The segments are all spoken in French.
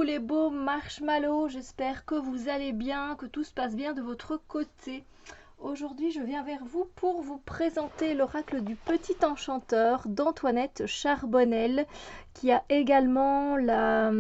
les beaux marshmallows, j'espère que vous allez bien, que tout se passe bien de votre côté. Aujourd'hui, je viens vers vous pour vous présenter l'oracle du petit enchanteur d'Antoinette Charbonnel, qui a également la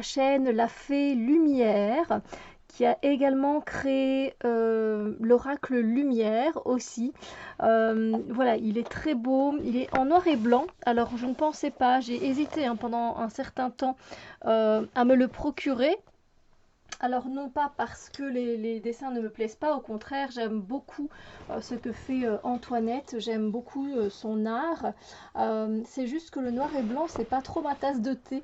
chaîne La Fée Lumière, qui a également créé l'oracle Lumière aussi. Voilà, il est très beau, il est en noir et blanc. Alors je ne pensais pas, j'ai hésité pendant un certain temps à me le procurer. Alors non pas parce que les dessins ne me plaisent pas, au contraire, j'aime beaucoup ce que fait Antoinette, j'aime beaucoup son art. C'est juste que le noir et blanc, c'est pas trop ma tasse de thé.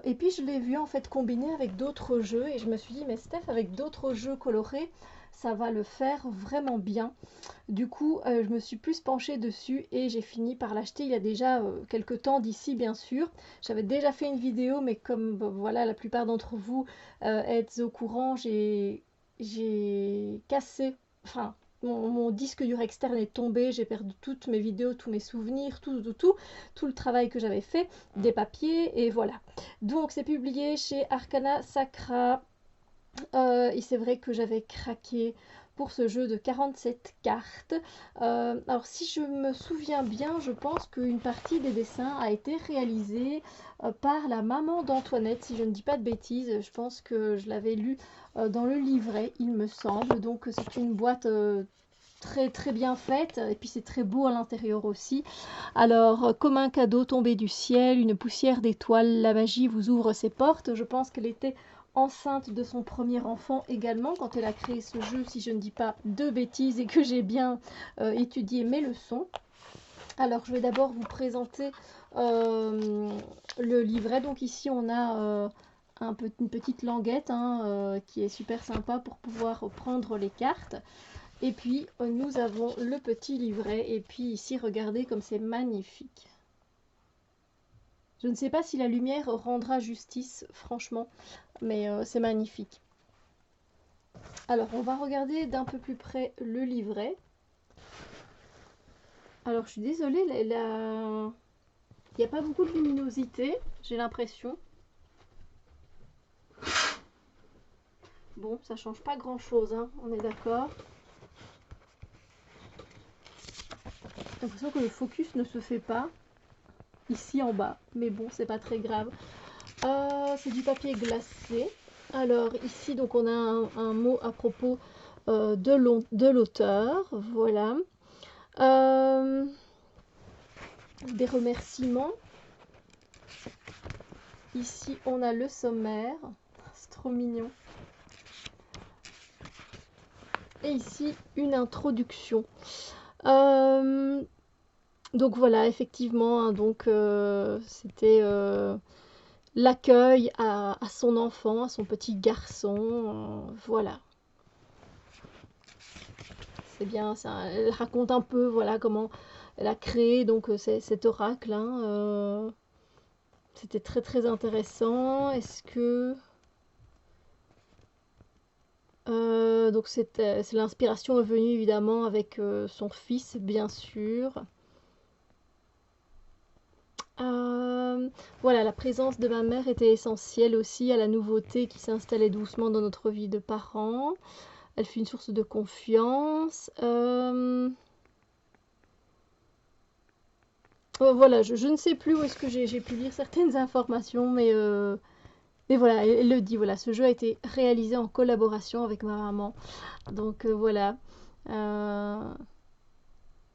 Et puis je l'ai vu en fait combiné avec d'autres jeux et je me suis dit, mais Steph, avec d'autres jeux colorés, ça va le faire vraiment bien. Du coup, je me suis plus penchée dessus et j'ai fini par l'acheter il y a déjà quelques temps d'ici, bien sûr. J'avais déjà fait une vidéo, mais comme voilà, la plupart d'entre vous êtes au courant, j'ai cassé, enfin, mon disque dur externe est tombé, j'ai perdu toutes mes vidéos, tous mes souvenirs, tout le travail que j'avais fait, des papiers, et voilà. Donc, c'est publié chez Arcana Sacra. Et c'est vrai que j'avais craqué pour ce jeu de 47 cartes. Alors si je me souviens bien, je pense qu'une partie des dessins a été réalisée par la maman d'Antoinette, si je ne dis pas de bêtises. Je pense que je l'avais lu dans le livret, il me semble. Donc c'est une boîte très bien faite et puis c'est très beau à l'intérieur aussi. Alors comme un cadeau tombé du ciel, une poussière d'étoiles, la magie vous ouvre ses portes. Je pense qu'elle était enceinte de son premier enfant également quand elle a créé ce jeu, si je ne dis pas de bêtises et que j'ai bien étudié mes leçons. Alors je vais d'abord vous présenter le livret. Donc ici on a une petite languette qui est super sympa pour pouvoir prendre les cartes. Et puis nous avons le petit livret et puis ici regardez comme c'est magnifique. Je ne sais pas si la lumière rendra justice, franchement, mais c'est magnifique. Alors, on va regarder d'un peu plus près le livret. Alors, je suis désolée, il n'y a pas beaucoup de luminosité, j'ai l'impression. Bon, ça change pas grand-chose, on est d'accord. J'ai l'impression que le focus ne se fait pas ici en bas, mais bon, c'est pas très grave. C'est du papier glacé. Alors ici, donc on a un mot à propos de l'auteur, voilà. Des remerciements. Ici, on a le sommaire. C'est trop mignon. Et ici, une introduction. Donc voilà, effectivement, c'était l'accueil à son enfant, à son petit garçon. Voilà. C'est bien, ça, elle raconte un peu voilà comment elle a créé donc cet oracle. C'était très intéressant. Est-ce que donc l'inspiration est venue évidemment avec son fils, bien sûr. Voilà, la présence de ma mère était essentielle aussi à la nouveauté qui s'installait doucement dans notre vie de parents. Elle fut une source de confiance. Voilà, je ne sais plus où est-ce que j'ai pu lire certaines informations, mais voilà, elle le dit, voilà, ce jeu a été réalisé en collaboration avec ma maman. Donc voilà.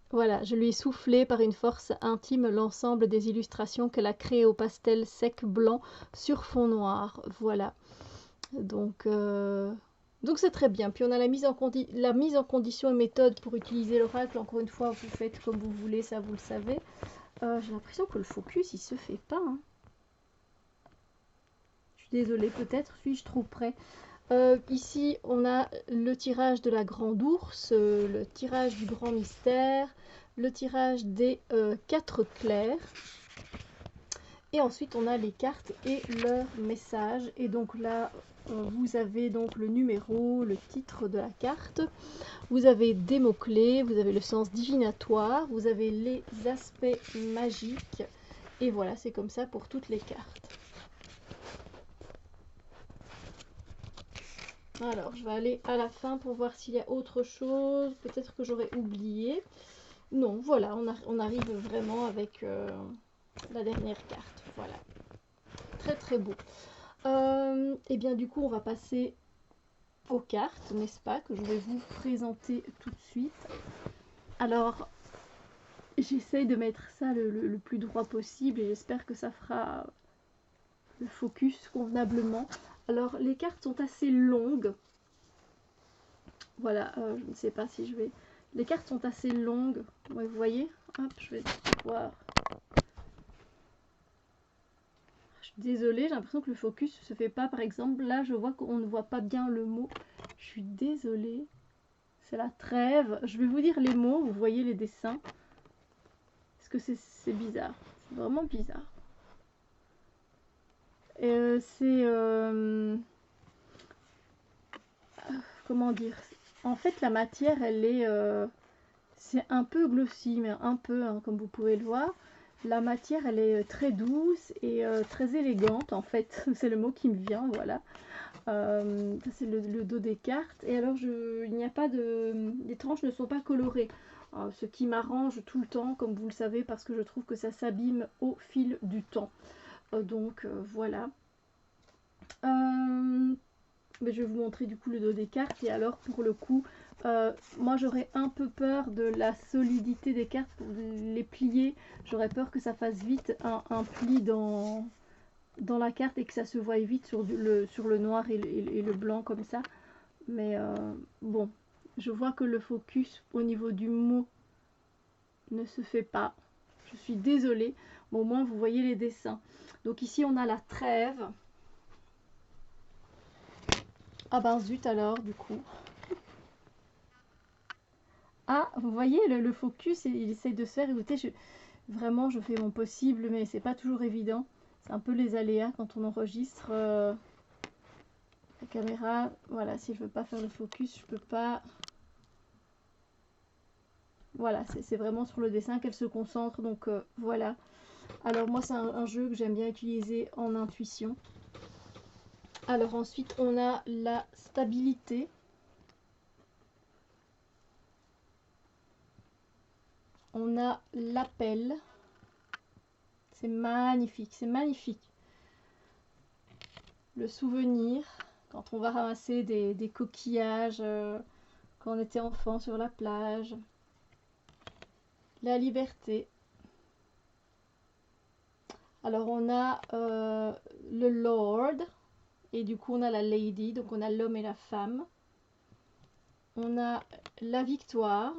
Voilà, je lui ai soufflé par une force intime l'ensemble des illustrations qu'elle a créées au pastel sec blanc sur fond noir. Voilà. Donc c'est très bien. Puis on a la mise en condition et méthode pour utiliser l'oracle. Encore une fois, vous faites comme vous voulez, ça vous le savez. J'ai l'impression que le focus, il se fait pas. Je suis désolée, peut-être suis-je trop près. Ici, on a le tirage de la grande ours, le tirage du grand mystère, le tirage des 4 clercs. Et ensuite, on a les cartes et leurs messages. Et donc là, vous avez donc le numéro, le titre de la carte. Vous avez des mots-clés, vous avez le sens divinatoire, vous avez les aspects magiques. Et voilà, c'est comme ça pour toutes les cartes. Alors, je vais aller à la fin pour voir s'il y a autre chose. Peut-être que j'aurais oublié. Non, voilà, on arrive vraiment avec la dernière carte. Voilà, très très beau. Et bien du coup, on va passer aux cartes, n'est-ce pas, que je vais vous présenter tout de suite. Alors, j'essaye de mettre ça le plus droit possible et j'espère que ça fera le focus convenablement. Alors, les cartes sont assez longues. Voilà, je ne sais pas si je vais... Les cartes sont assez longues. Ouais, vous voyez, hop, je vais voir. Je suis désolée, j'ai l'impression que le focus ne se fait pas. Par exemple, là, je vois qu'on ne voit pas bien le mot. Je suis désolée. C'est la trêve. Je vais vous dire les mots, vous voyez les dessins. Parce que c'est bizarre. C'est vraiment bizarre. C'est... comment dire? En fait, la matière, elle est... c'est un peu glossy, mais un peu, hein, comme vous pouvez le voir. La matière, elle est très douce et très élégante, en fait. C'est le mot qui me vient, voilà. Ça, c'est le dos des cartes. Et alors, il n'y a pas de... Les tranches ne sont pas colorées. Ce qui m'arrange tout le temps, comme vous le savez, parce que je trouve que ça s'abîme au fil du temps. Donc, voilà. Mais je vais vous montrer du coup le dos des cartes. Et alors, pour le coup, moi j'aurais un peu peur de la solidité des cartes pour les plier. J'aurais peur que ça fasse vite un pli dans la carte et que ça se voie vite sur le noir et le blanc comme ça. Mais bon, je vois que le focus au niveau du mot ne se fait pas. Je suis désolée. Bon, au moins vous voyez les dessins. Donc ici on a la trêve. Ah ben zut alors du coup. Ah, vous voyez, le focus, il essaye de se faire. Écoutez, vraiment, je fais mon possible, mais c'est pas toujours évident. C'est un peu les aléas quand on enregistre la caméra. Voilà, si je veux pas faire le focus, je peux pas. Voilà, c'est vraiment sur le dessin qu'elle se concentre. Donc voilà. Alors moi, c'est un jeu que j'aime bien utiliser en intuition. Alors ensuite, on a la stabilité. On a l'appel. C'est magnifique, c'est magnifique. Le souvenir, quand on va ramasser des coquillages quand on était enfant sur la plage. La liberté. Alors on a le Lord, et du coup on a la Lady, donc on a l'homme et la femme. On a la victoire.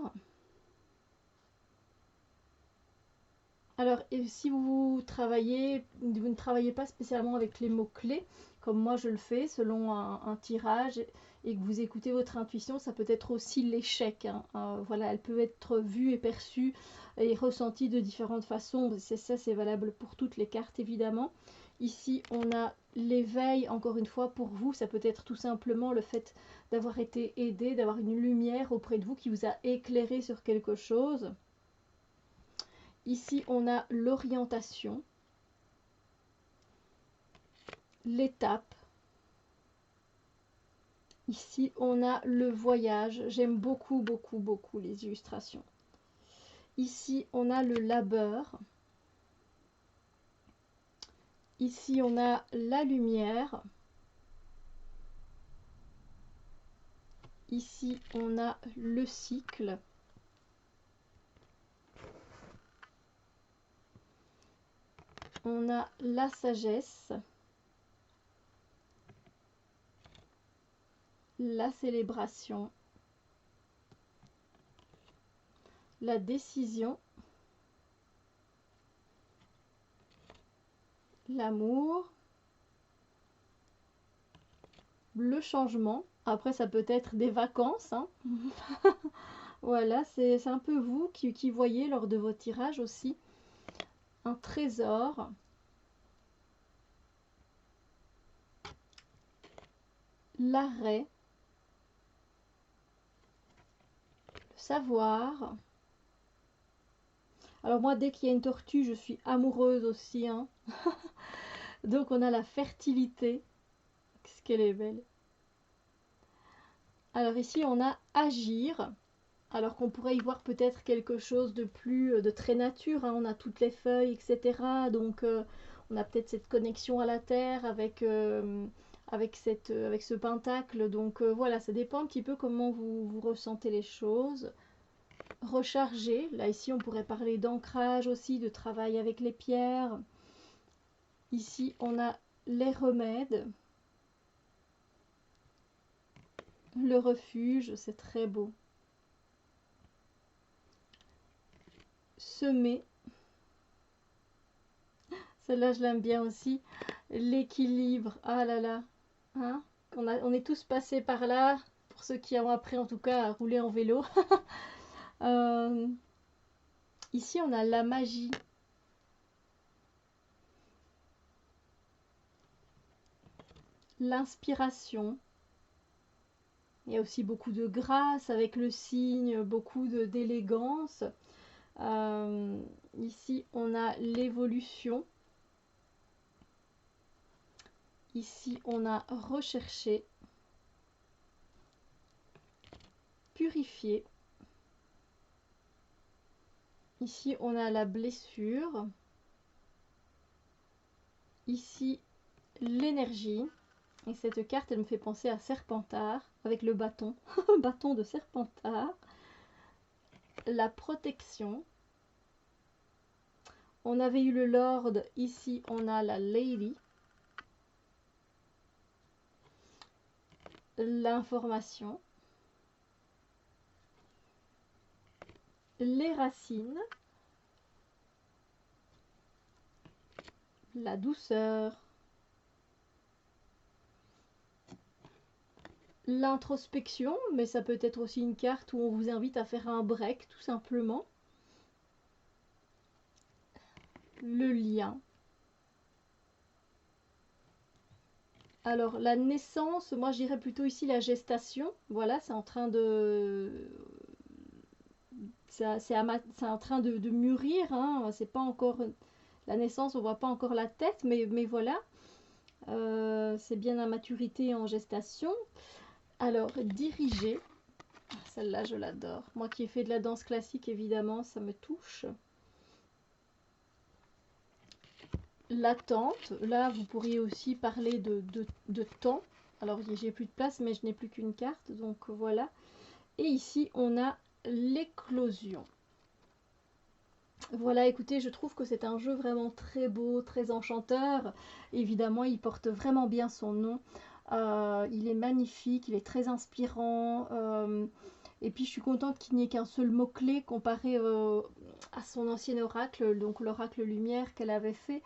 Alors, si vous ne travaillez pas spécialement avec les mots-clés, comme moi je le fais, selon un tirage, et que vous écoutez votre intuition, ça peut être aussi l'échec. Hein. Voilà, elle peut être vue et perçue et ressentie de différentes façons. C'est valable pour toutes les cartes, évidemment. Ici, on a l'éveil, encore une fois, pour vous, ça peut être tout simplement le fait d'avoir été aidé, d'avoir une lumière auprès de vous qui vous a éclairé sur quelque chose. Ici, on a l'orientation, l'étape. Ici, on a le voyage. J'aime beaucoup, beaucoup, beaucoup les illustrations. Ici, on a le labeur. Ici, on a la lumière. Ici, on a le cycle. On a la sagesse. La célébration. La décision. L'amour. Le changement. Après, ça peut être des vacances. Hein. Voilà, c'est un peu vous qui voyez lors de vos tirages aussi. Un trésor. L'arrêt. Le savoir. Alors moi, dès qu'il y a une tortue, je suis amoureuse aussi. Hein. Donc on a la fertilité. Qu'est-ce qu'elle est belle. Alors ici, on a agir. Alors qu'on pourrait y voir peut-être quelque chose de plus de très nature, hein. On a toutes les feuilles, etc. Donc on a peut-être cette connexion à la terre avec ce pentacle. Donc voilà, ça dépend un petit peu comment vous ressentez les choses. Recharger, là ici on pourrait parler d'ancrage aussi, de travail avec les pierres. Ici on a les remèdes, le refuge, c'est très beau. Semer, celle-là je l'aime bien aussi. L'équilibre, ah là là, hein, on est tous passés par là, pour ceux qui ont appris en tout cas à rouler en vélo. Euh, ici on a la magie, l'inspiration. Il y a aussi beaucoup de grâce avec le cygne, beaucoup d'élégance. Euh, ici on a l'évolution. Ici on a recherché, purifié. Ici on a la blessure. Ici l'énergie. Et cette carte, elle me fait penser à Serpentard, avec le bâton, bâton de Serpentard. La protection. On avait eu le Lord, ici on a la Lady. L'information. Les racines. La douceur. L'introspection, mais ça peut être aussi une carte où on vous invite à faire un break, tout simplement. Le lien. Alors, la naissance, moi je dirais plutôt ici la gestation. Voilà, c'est en train de... C'est en train de mûrir, hein. C'est pas encore... La naissance, on voit pas encore la tête, mais voilà. C'est bien à maturité en gestation. Alors, diriger. Celle-là, je l'adore. Moi qui ai fait de la danse classique, évidemment, ça me touche. L'attente. Là, vous pourriez aussi parler de temps. Alors, j'ai plus de place, mais je n'ai plus qu'une carte, donc voilà. Et ici, on a l'éclosion. Voilà, écoutez, je trouve que c'est un jeu vraiment très beau, très enchanteur. Évidemment, il porte vraiment bien son nom. Il est magnifique, il est très inspirant. Et puis, je suis contente qu'il n'y ait qu'un seul mot-clé comparé à son ancien oracle, donc l'oracle lumière qu'elle avait fait.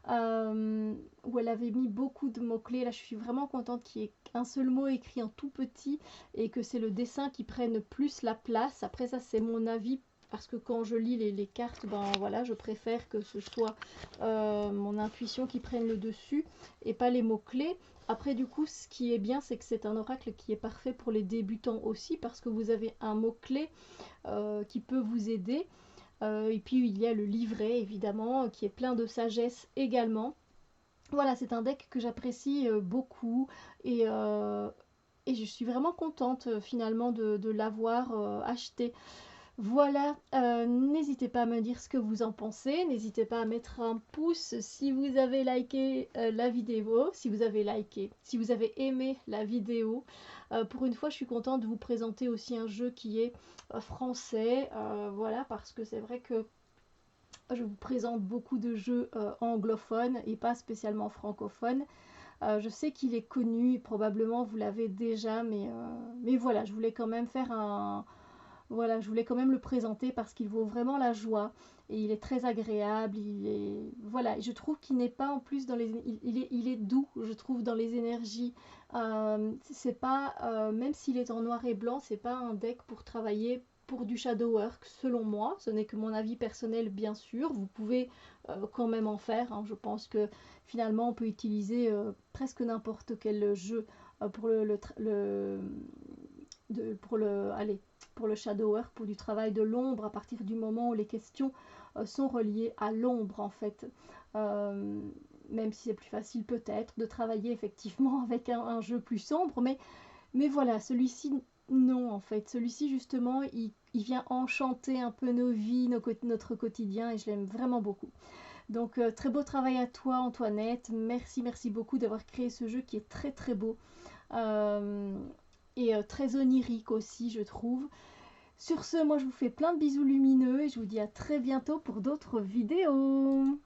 Où elle avait mis beaucoup de mots-clés. Là, je suis vraiment contente qu'il y ait un seul mot écrit en tout petit et que c'est le dessin qui prenne plus la place. Après, ça, c'est mon avis. Parce que quand je lis les cartes, ben voilà, je préfère que ce soit mon intuition qui prenne le dessus et pas les mots-clés. Après, du coup, ce qui est bien, c'est que c'est un oracle qui est parfait pour les débutants aussi, parce que vous avez un mot-clé qui peut vous aider. Et puis il y a le livret évidemment qui est plein de sagesse également. Voilà, c'est un deck que j'apprécie beaucoup et je suis vraiment contente finalement de l'avoir acheté. Voilà, n'hésitez pas à me dire ce que vous en pensez, n'hésitez pas à mettre un pouce si vous avez liké la vidéo, si vous avez liké, si vous avez aimé la vidéo. Pour une fois, je suis contente de vous présenter aussi un jeu qui est français, voilà, parce que c'est vrai que je vous présente beaucoup de jeux anglophones et pas spécialement francophones. Je sais qu'il est connu, probablement vous l'avez déjà, mais voilà, je voulais quand même faire un... Voilà, je voulais quand même le présenter parce qu'il vaut vraiment la joie et il est très agréable. Il est voilà, je trouve qu'il n'est pas en plus dans les, il est doux, je trouve dans les énergies. C'est pas même s'il est en noir et blanc, c'est pas un deck pour travailler pour du shadow work selon moi. Ce n'est que mon avis personnel bien sûr. Vous pouvez quand même en faire. Hein. Je pense que finalement on peut utiliser presque n'importe quel jeu pour allez, pour le shadow work, pour du travail de l'ombre, à partir du moment où les questions sont reliées à l'ombre en fait. Même si c'est plus facile peut-être de travailler effectivement avec un jeu plus sombre, mais Mais voilà, celui-ci, non, en fait. Celui-ci, justement, il vient enchanter un peu nos vies, notre quotidien, et je l'aime vraiment beaucoup. Donc, très beau travail à toi, Antoinette. Merci, merci beaucoup d'avoir créé ce jeu qui est très, très beau. Euh, et très onirique aussi, je trouve. Sur ce, moi, je vous fais plein de bisous lumineux et je vous dis à très bientôt pour d'autres vidéos.